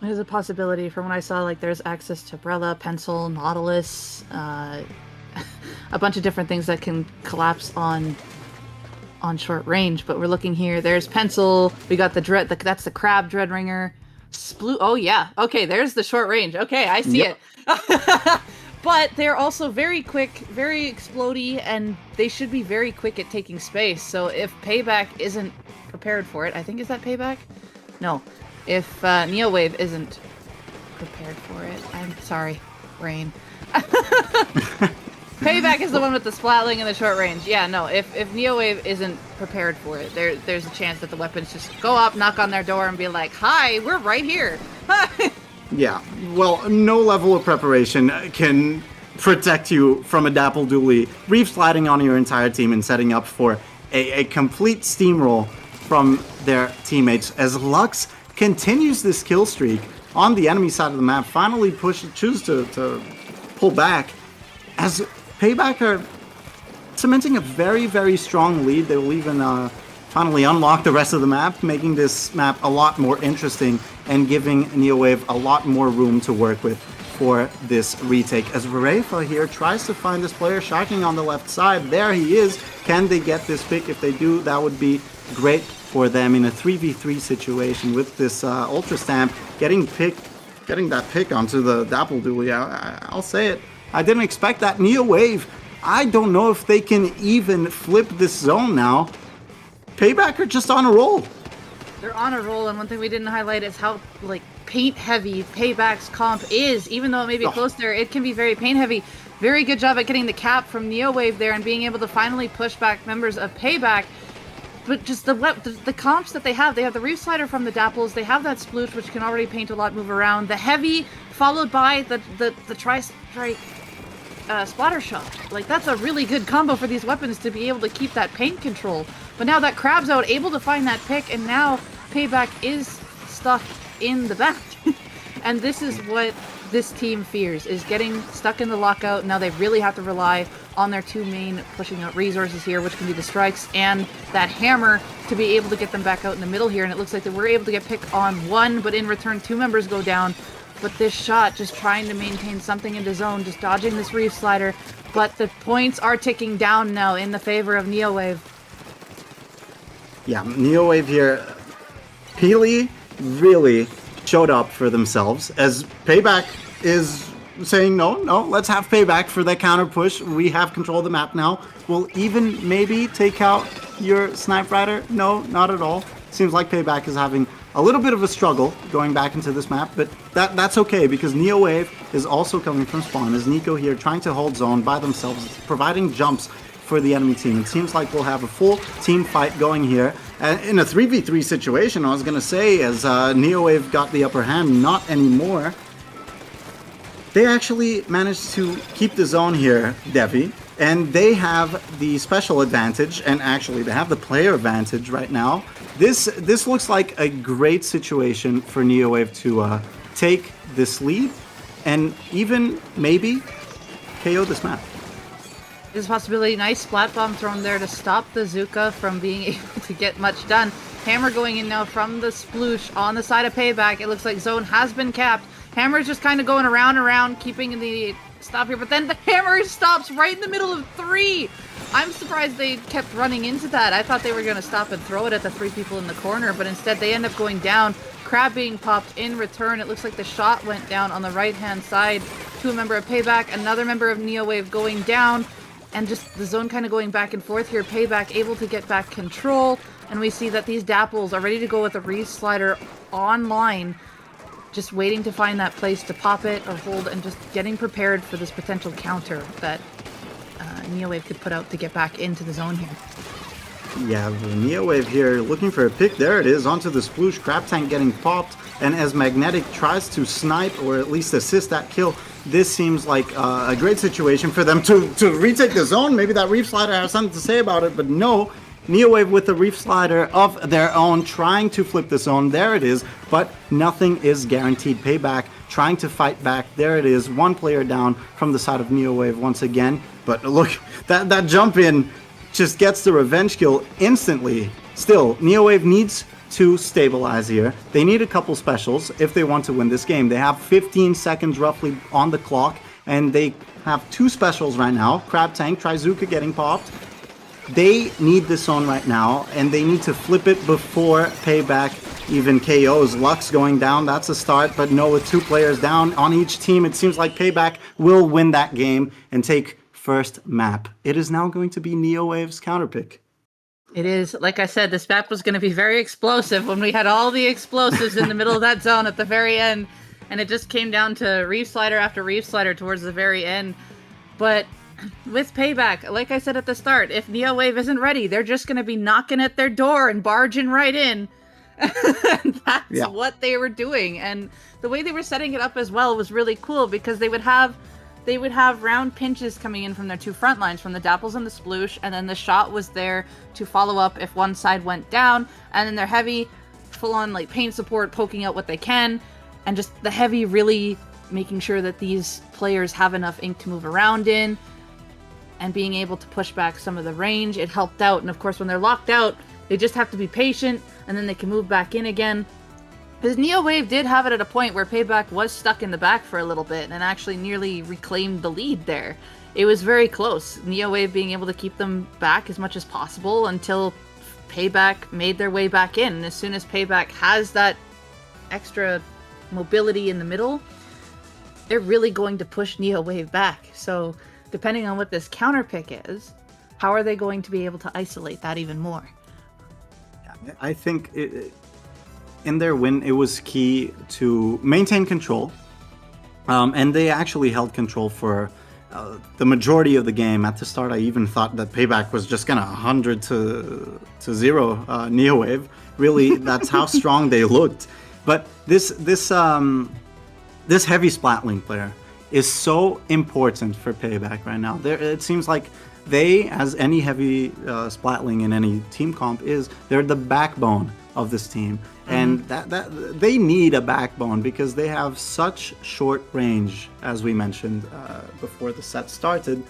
There's a possibility from what I saw, like there's access to Brella, Pencil, Nautilus, a bunch of different things that can collapse on short range, but we're looking here. There's Pencil, we got the Dread, that's the Crab Dreadringer. Oh yeah, okay, there's the short range. Okay, I see it. But they're also very quick, very explodey, and they should be very quick at taking space. So if Payback isn't prepared for it, I think, is that Payback? No. If Neowave isn't prepared for it, I'm sorry, brain. Payback is the one with the splatling and the short range. Yeah, no, if Neowave isn't prepared for it, there's a chance that the weapons just go up, knock on their door, and be like, "Hi, we're right here." Yeah, well, no level of preparation can protect you from a Dapple Dooley reef sliding on your entire team and setting up for a complete steamroll from their teammates as Lux continues this kill streak on the enemy side of the map, finally choose to pull back as Payback are cementing a very, very strong lead. They will even finally unlock the rest of the map, making this map a lot more interesting and giving Neowave a lot more room to work with for this retake. As Varefa here tries to find this player shocking on the left side. There he is. Can they get this pick? If they do, that would be great for them in a 3v3 situation with this Ultra Stamp getting that pick onto the Dapple Dooley. I'll say it. I didn't expect that. Neowave, I don't know if they can even flip this zone now. Payback are just on a roll. They're on a roll, and one thing we didn't highlight is how paint heavy Payback's comp is. Even though it may be close there, it can be very paint heavy. Very good job at getting the cap from Neowave there and being able to finally push back members of Payback. But just the comps that they have the Reef Slider from the Dapples, they have that Sploosh, which can already paint a lot, move around. The Heavy, followed by the Tri-Strike Splatter Shot. That's a really good combo for these weapons to be able to keep that paint control. But now that Crab's out, able to find that pick, and now Payback is stuck in the back. And this is what this team fears, is getting stuck in the lockout. Now they really have to rely on their two main pushing out resources here, which can be the strikes and that hammer, to be able to get them back out in the middle here. And it looks like they were able to get pick on one, but in return 2 members go down. But this shot, just trying to maintain something in the zone, just dodging this Reef Slider. But the points are ticking down now in the favor of Neowave. Yeah, Neowave here. Peely really showed up for themselves, as Payback is saying, no, let's have Payback for that counter push. We have control of the map now. We'll even maybe take out your Snipe Rider. No, not at all. Seems like Payback is having a little bit of a struggle going back into this map, but that's okay, because Neowave is also coming from spawn, as Nico here trying to hold zone by themselves, providing jumps for the enemy team. It seems like we'll have a full team fight going here. And in a 3v3 situation, I was going to say, as Neowave got the upper hand, not anymore. They actually managed to keep the zone here, Devi, and they have the special advantage, and actually they have the player advantage right now. This looks like a great situation for Neowave to take this lead and even maybe KO this map. There's a possibility. Nice splat bomb thrown there to stop the Zuka from being able to get much done. Hammer going in now from the Sploosh on the side of Payback. It looks like zone has been capped. Hammer's just kind of going around, keeping the stop here, but then the Hammer stops right in the middle of 3. I'm surprised they kept running into that. I thought they were going to stop and throw it at the 3 people in the corner, but instead they end up going down. Crab being popped in return. It looks like the shot went down on the right-hand side to a member of Payback. Another member of Neowave going down. And just the zone kind of going back and forth here. Payback able to get back control. And we see that these Dapples are ready to go with a Reef Slider online. Just waiting to find that place to pop it or hold, and just getting prepared for this potential counter that Neowave could put out to get back into the zone here. Yeah, the Neowave here looking for a pick. There it is, onto the Sploosh. Crab Tank getting popped. And as Magnetic tries to snipe or at least assist that kill, this seems like a great situation for them to retake the zone. Maybe that Reef Slider has something to say about it, but no. Neowave with the Reef Slider of their own, trying to flip the zone. There it is, but nothing is guaranteed. Payback trying to fight back. There it is, 1 player down from the side of Neowave once again. But look, that jump in just gets the revenge kill instantly. Still, Neowave needs to stabilize here. They need a couple specials if they want to win this game. They have 15 seconds roughly on the clock, and they have 2 specials right now. Crab Tank, Trizuka getting popped. They need this on right now, and they need to flip it before Payback even KOs. Lux going down, that's a start, but no, with 2 players down on each team, it seems like Payback will win that game and take first map. It is now going to be Neowave's counterpick. It is, like I said, this map was going to be very explosive when we had all the explosives in the middle of that zone at the very end, and it just came down to Reef Slider after Reef Slider towards the very end. But with Payback, like I said at the start, if Neowave isn't ready, they're just going to be knocking at their door and barging right in. That's what they were doing, and the way they were setting it up as well was really cool, because they would have round pinches coming in from their 2 front lines, from the Dapples and the Sploosh, and then the shot was there to follow up if one side went down, and then their heavy full-on like paint support poking out what they can, and just the heavy really making sure that these players have enough ink to move around in, and being able to push back some of the range. It helped out, and of course when they're locked out, they just have to be patient, and then they can move back in again. Because Neowave did have it at a point where Payback was stuck in the back for a little bit and actually nearly reclaimed the lead there. It was very close. Neowave being able to keep them back as much as possible until Payback made their way back in. And as soon as Payback has that extra mobility in the middle, they're really going to push Neowave back. So depending on what this counter pick is, how are they going to be able to isolate that even more? I think in their win, it was key to maintain control. And they actually held control for the majority of the game. At the start, I even thought that Payback was just going to 100 to 0 Neowave. Really, that's how strong they looked. But this heavy Splatling player is so important for Payback right now. It seems like they, as any heavy Splatling in any team comp is, they're the backbone of this team. And that they need a backbone because they have such short range, as we mentioned before the set started,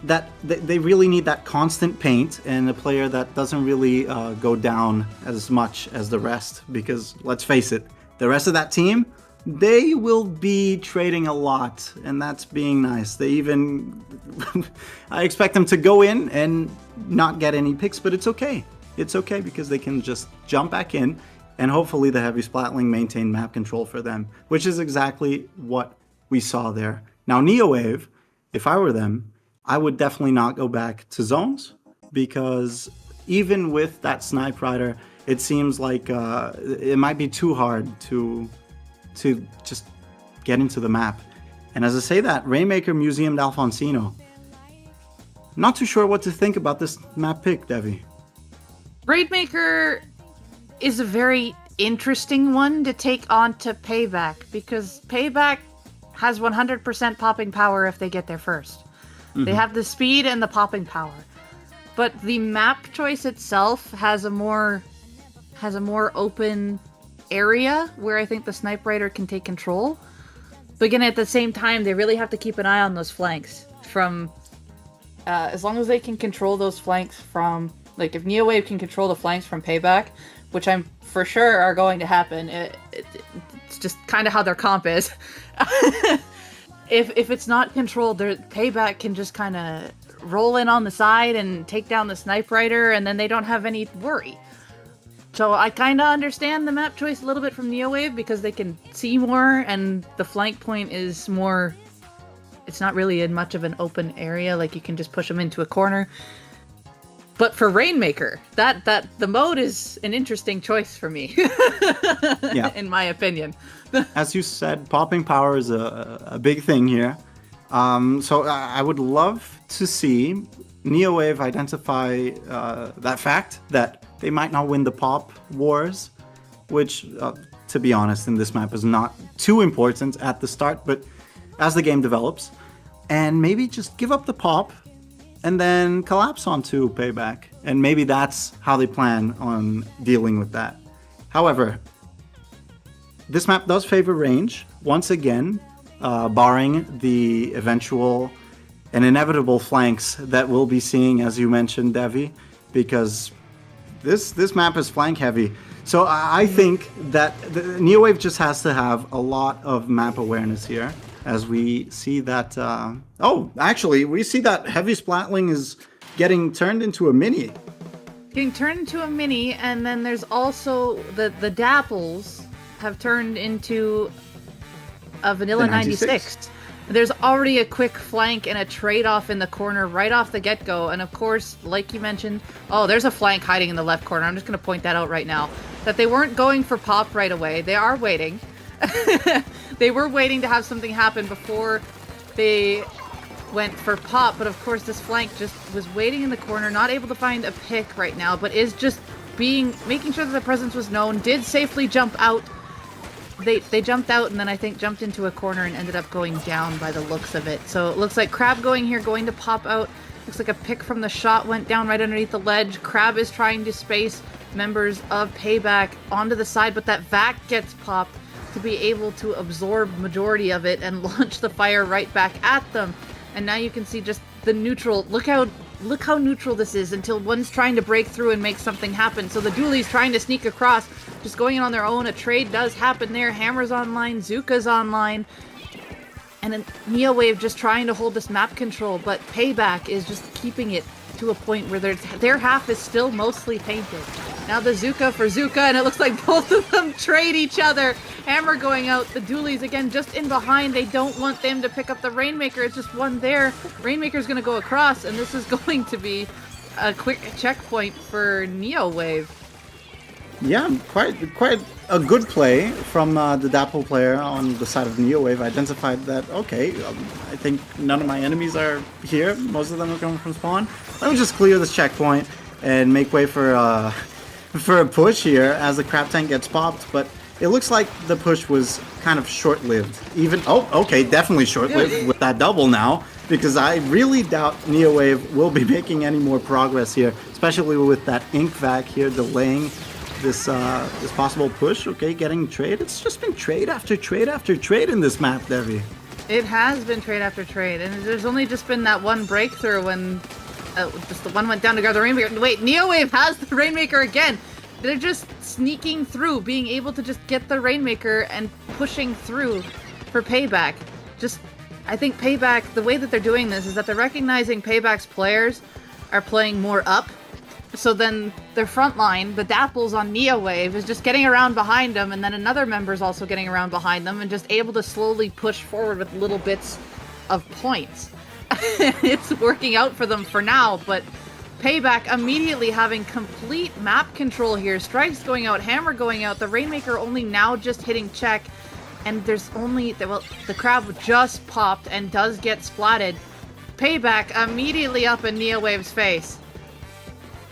that they really need that constant paint and a player that doesn't really go down as much as the rest. Because let's face it, the rest of that team, they will be trading a lot, and that's being nice. They even, I expect them to go in and not get any picks, but it's okay. It's okay because they can just jump back in, and hopefully the heavy Splatling maintain map control for them, which is exactly what we saw there. Now Neowave, if I were them, I would definitely not go back to zones, because even with that Snipe Rider, it seems like it might be too hard to just get into the map. And as I say that, Rainmaker Museum d'Alfonsino, not too sure what to think about this map pick, Devi. Raidmaker is a very interesting one to take on to Payback, because Payback has 100% popping power if they get there first. Mm-hmm. They have the speed and the popping power. But the map choice itself has a more open area where I think the Snipe Rider can take control. But again, at the same time, they really have to keep an eye on those flanks. From as long as they can control those flanks from, like, if Neowave can control the flanks from Payback, which I'm for sure are going to happen, it's just kind of how their comp is. If it's not controlled, their Payback can just kind of roll in on the side and take down the Snipe Rider, and then they don't have any worry. So I kind of understand the map choice a little bit from Neowave, because they can see more, and the flank point is more... It's not really in much of an open area, like you can just push them into a corner. But for Rainmaker, that the mode is an interesting choice for me, yeah, in my opinion. As you said, popping power is a big thing here. So I would love to see Neowave identify that fact that they might not win the pop wars, which, to be honest, in this map is not too important at the start, but as the game develops, and maybe just give up the pop and then collapse onto Payback. And maybe that's how they plan on dealing with that. However, this map does favor range, once again, barring the eventual and inevitable flanks that we'll be seeing, as you mentioned, Devi, because this map is flank heavy. So I think that Neowave just has to have a lot of map awareness here, as we see that... oh, actually, we see that Heavy Splatling is getting turned into a mini. Getting turned into a mini, and then there's also the Dapples have turned into a Vanilla 96. There's already a quick flank and a trade-off in the corner right off the get-go, and of course, like you mentioned, oh, there's a flank hiding in the left corner. I'm just going to point that out right now. That they weren't going for pop right away. They are waiting. They were waiting to have something happen before they went for pop, but of course this flank just was waiting in the corner, not able to find a pick right now, but is just making sure that the presence was known, did safely jump out. They jumped out and then I think jumped into a corner and ended up going down by the looks of it. So it looks like Crab going here, going to pop out. Looks like a pick from the shot went down right underneath the ledge. Crab is trying to space members of Payback onto the side, but that vac gets popped to be able to absorb majority of it and launch the fire right back at them. And now you can see just the neutral. Look how neutral this is until one's trying to break through and make something happen. So the Dooley's trying to sneak across, just going in on their own. A trade does happen there. Hammer's online, Zuka's online. And then Neowave just trying to hold this map control, but Payback is just keeping it to a point where their half is still mostly painted. Now the Zuka for Zuka, and it looks like both of them trade each other. Hammer going out, the Doolies again just in behind. They don't want them to pick up the Rainmaker. It's just one there. Rainmaker's going to go across, and this is going to be a quick checkpoint for Neowave. Yeah, quite a good play from the Dapple player on the side of Neowave. Identified that, okay, I think none of my enemies are here. Most of them are coming from spawn. Let me just clear this checkpoint and make way for a push here as the crab tank gets popped. But it looks like the push was kind of short-lived. Definitely short-lived with that double now, because I really doubt Neowave will be making any more progress here, especially with that Ink vac here delaying this possible push. Okay, getting trade. It's just been trade after trade after trade in this map, Devi. It has been trade after trade, and there's only just been that one breakthrough when just the one went down to grab the Rainmaker. Wait, Neowave has the Rainmaker again. They're just sneaking through, being able to just get the Rainmaker and pushing through for Payback. I think Payback, the way that they're doing this is that they're recognizing Payback's players are playing more up. So then their front line, the Dapples on Neowave, is just getting around behind them, and then another member's also getting around behind them and just able to slowly push forward with little bits of points. It's working out for them for now, but Payback immediately having complete map control here. Strikes going out, Hammer going out, the Rainmaker only now just hitting check, and there's only, the crab just popped and does get splatted. Payback immediately up in Neowave's face.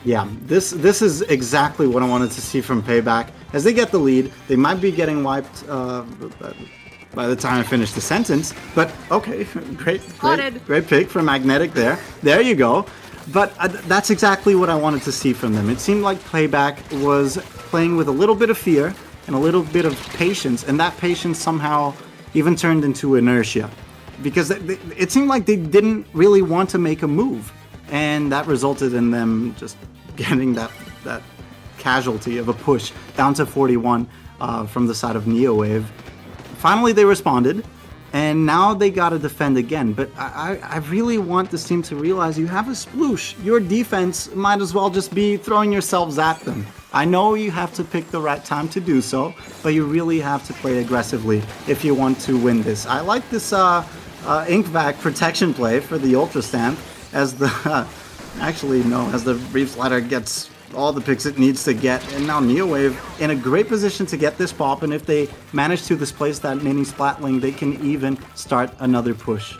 Yeah, this is exactly what I wanted to see from Payback. As they get the lead, they might be getting wiped by the time I finish the sentence. But okay, great pick from Magnetic there. There you go. But that's exactly what I wanted to see from them. It seemed like Payback was playing with a little bit of fear and a little bit of patience, and that patience somehow even turned into inertia. Because it seemed like they didn't really want to make a move. And that resulted in them just getting that casualty of a push down to 41 from the side of Neowave. Finally, they responded, and now they got to defend again. But I really want this team to realize you have a sploosh. Your defense might as well just be throwing yourselves at them. I know you have to pick the right time to do so, but you really have to play aggressively if you want to win this. I like this Ink vac protection play for the Ultra Stamp. As the Reef Slider gets all the picks it needs to get, and now Neowave in a great position to get this pop, and if they manage to displace that mini Splatling, they can even start another push.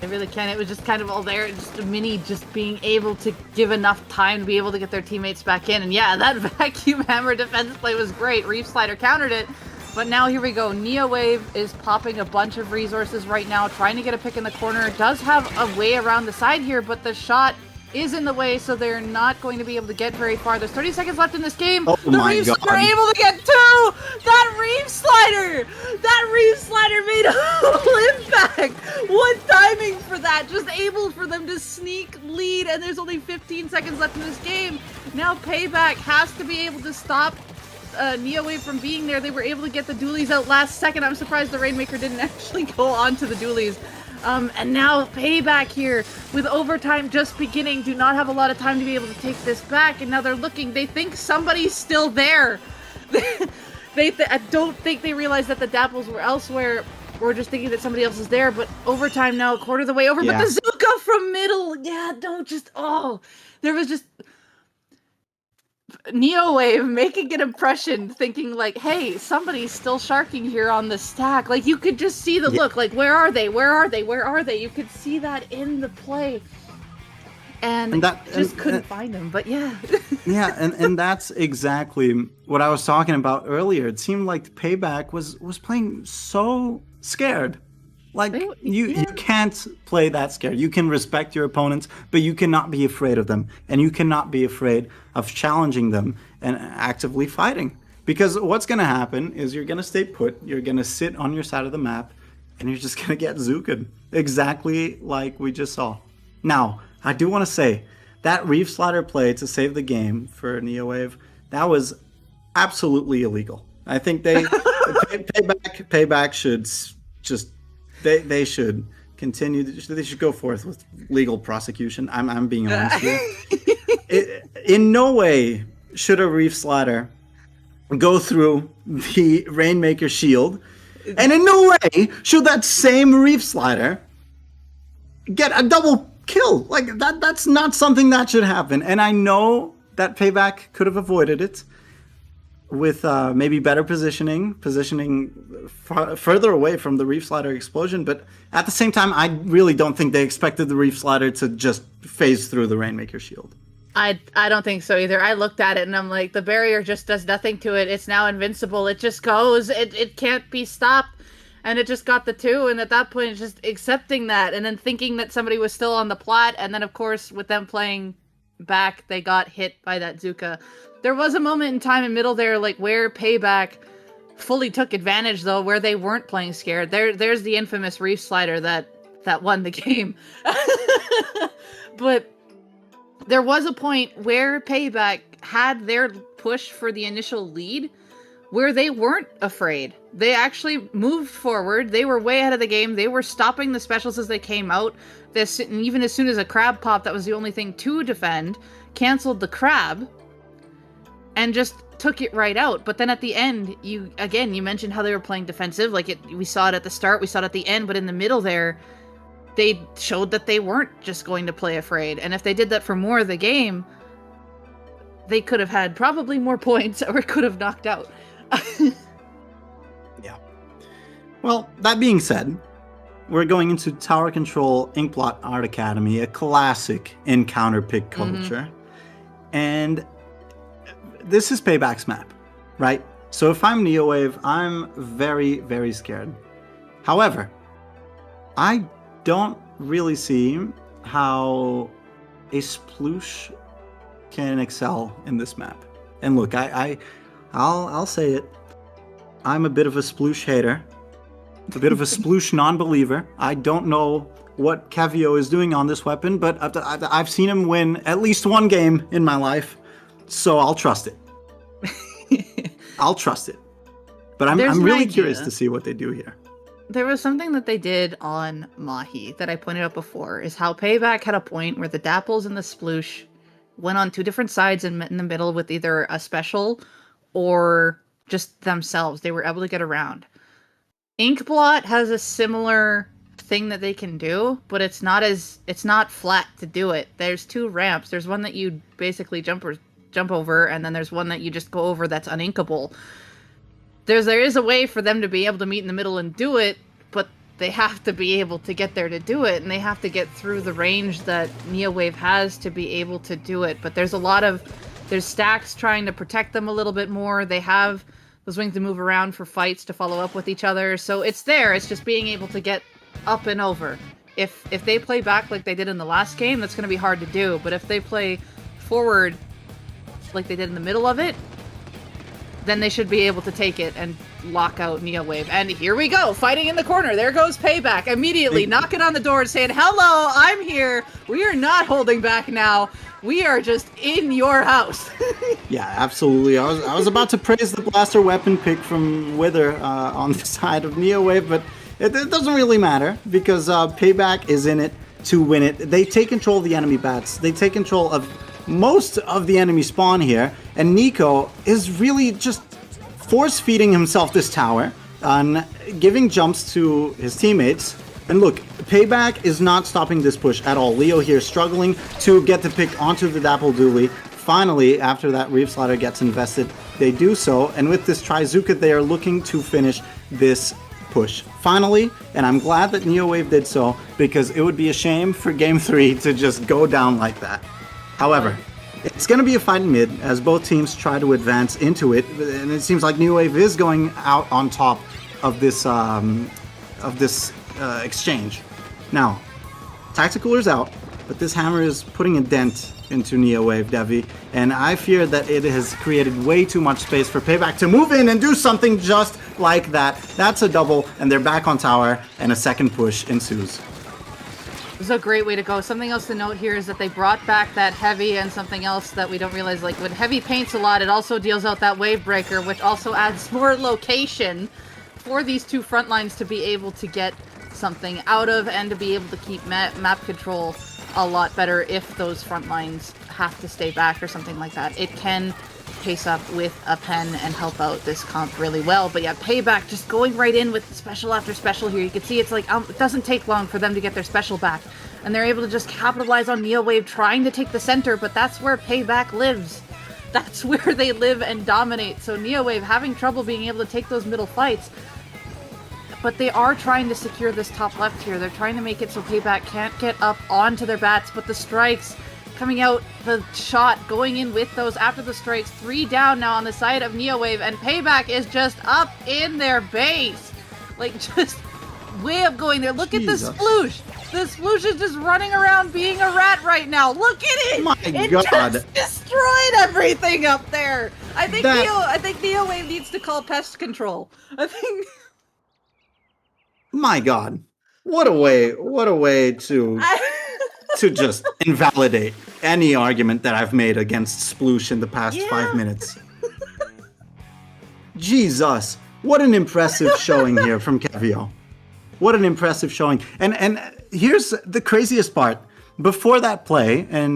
They really can. It was just kind of all there, just a mini just being able to give enough time to be able to get their teammates back in, and yeah, that vacuum hammer defense play was great. Reef Slider countered it. But now here we go. Neowave is popping a bunch of resources right now, trying to get a pick in the corner. Does have a way around the side here, but the shot is in the way, so they're not going to be able to get very far. There's 30 seconds left in this game. Oh the my Reefs God. are able to get two! That Reef Slider made a whole impact! What timing for that, just able for them to sneak lead, and there's only 15 seconds left in this game. Now Payback has to be able to stop Neowave from being there. They were able to get the dualies out last second. I'm surprised the Rainmaker didn't actually go on to the dualies. And now Payback here with overtime just beginning, do not have a lot of time to be able to take this back, and now they're looking, they think somebody's still there. I don't think they realized that the Dapples were elsewhere, or just thinking that somebody else is there, but overtime now, a quarter of the way over, but the Zuka from middle, there was just Neowave making an impression, thinking like, hey, somebody's still sharking here on the stack. Like, you could just see the look, like, where are they? Where are they? Where are they? You could see that in the play. And couldn't find him, but yeah. Yeah, and that's exactly what I was talking about earlier. It seemed like Payback was playing so scared. Like, you can't play that scared. You can respect your opponents, but you cannot be afraid of them. And you cannot be afraid of challenging them and actively fighting. Because what's going to happen is you're going to stay put, you're going to sit on your side of the map, and you're just going to get Zuka'd. Exactly like we just saw. Now, I do want to say, that Reef Slider play to save the game for Neowave, that was absolutely illegal. I think Payback should just... They should continue. They should go forth with legal prosecution. I'm being honest here. In no way should a Reef Slider go through the Rainmaker shield, and in no way should that same Reef Slider get a double kill. Like that's not something that should happen. And I know that Payback could have avoided it with maybe better positioning further away from the Reef Slider explosion, but at the same time, I really don't think they expected the Reef Slider to just phase through the Rainmaker shield. I don't think so either. I looked at it and I'm like, the barrier just does nothing to it. It's now invincible. It just goes. It can't be stopped. And it just got the 2, and at that point, it's just accepting that, and then thinking that somebody was still on the plat, and then, of course, with them playing back, they got hit by that Zuka. There was a moment in time in middle there, like, where Payback fully took advantage, though, where they weren't playing scared. There's the infamous Reef Slider that won the game. But there was a point where Payback had their push for the initial lead, where they weren't afraid. They actually moved forward. They were way ahead of the game. They were stopping the specials as they came out. And even as soon as a crab popped, that was the only thing to defend, canceled the crab, and just took it right out. But then at the end, you mentioned how they were playing defensive. Like, we saw it at the start, we saw it at the end, but in the middle there, they showed that they weren't just going to play afraid. And if they did that for more of the game, they could have had probably more points, or could have knocked out. Yeah. Well, that being said, we're going into Tower Control Inkblot Art Academy, a classic encounter pick culture. And this is Payback's map, right? So if I'm Neowave, I'm very, very scared. However, I don't really see how a Sploosh can excel in this map. And look, I'll say it. I'm a bit of a Sploosh hater. A bit of a Sploosh non-believer. I don't know what Kevio is doing on this weapon, but I've seen him win at least one game in my life, so I'll trust it. I'll trust it. But I'm really curious to see what they do here. There was something that they did on Mahi that I pointed out before, is how Payback had a point where the Dapples and the Sploosh went on two different sides and met in the middle with either a special or just themselves. They were able to get around. Inkblot has a similar thing that they can do, but it's not flat to do it. There's two ramps. There's one that you basically jump over, and then there's one that you just go over that's uninkable. There is a way for them to be able to meet in the middle and do it, but they have to be able to get there to do it, and they have to get through the range that Neowave has to be able to do it. But there's stacks trying to protect them a little bit more. They have those wings to move around for fights to follow up with each other. So it's there. It's just being able to get up and over. If they play back like they did in the last game, that's going to be hard to do. But if they play forward like they did in the middle of it, then they should be able to take it and lock out Neowave. And here we go, fighting in the corner. There goes Payback, immediately knocking on the door and saying, hello, I'm here. We are not holding back now. We are just in your house. Yeah, absolutely. I was about to praise the blaster weapon pick from Wither on the side of Neowave, but it doesn't really matter because Payback is in it to win it. They take control of the enemy bats. They take control of most of the enemy spawn here, and Nico is really just force-feeding himself this tower and giving jumps to his teammates. And look, Payback is not stopping this push at all. Leo here struggling to get the pick onto the Dapple Dooley. Finally, after that Reef Slider gets invested, they do so, and with this Trizuka, they are looking to finish this push. Finally, and I'm glad that Neowave did so, because it would be a shame for Game 3 to just go down like that. However, it's going to be a fight in mid as both teams try to advance into it, and it seems like Neowave is going out on top of this exchange. Now, Tacticooler's out, but this hammer is putting a dent into Neowave, Devi, and I fear that it has created way too much space for Payback to move in and do something just like that. That's a double, and they're back on tower, and a second push ensues. This is a great way to go. Something else to note here is that they brought back that heavy, and something else that we don't realize, like when heavy paints a lot, it also deals out that wave breaker, which also adds more location for these two front lines to be able to get something out of and to be able to keep map control a lot better if those front lines have to stay back or something like that. It can pace up with a pen and help out this comp really well. But yeah, Payback just going right in with special after special here. You can see it's like it doesn't take long for them to get their special back, and they're able to just capitalize on Neowave trying to take the center, but that's where Payback lives. That's where they live and dominate. So Neowave having trouble being able to take those middle fights, but they are trying to secure this top left here. They're trying to make it so Payback can't get up onto their bats, but the strikes coming out, the shot going in with those after the strikes. 3 down now on the side of Neowave, and Payback is just up in their base. Like, just way up going there. Look Jesus. at the sploosh. The sploosh is just running around being a rat right now. Look at it! My it God. just destroyed everything up there. I think Neowave needs to call pest control. I think... My God. What a way to just invalidate any argument that I've made against Sploosh in the past 5 minutes. Jesus, what an impressive showing here from Kevio. What an impressive showing. And here's the craziest part. Before that play, and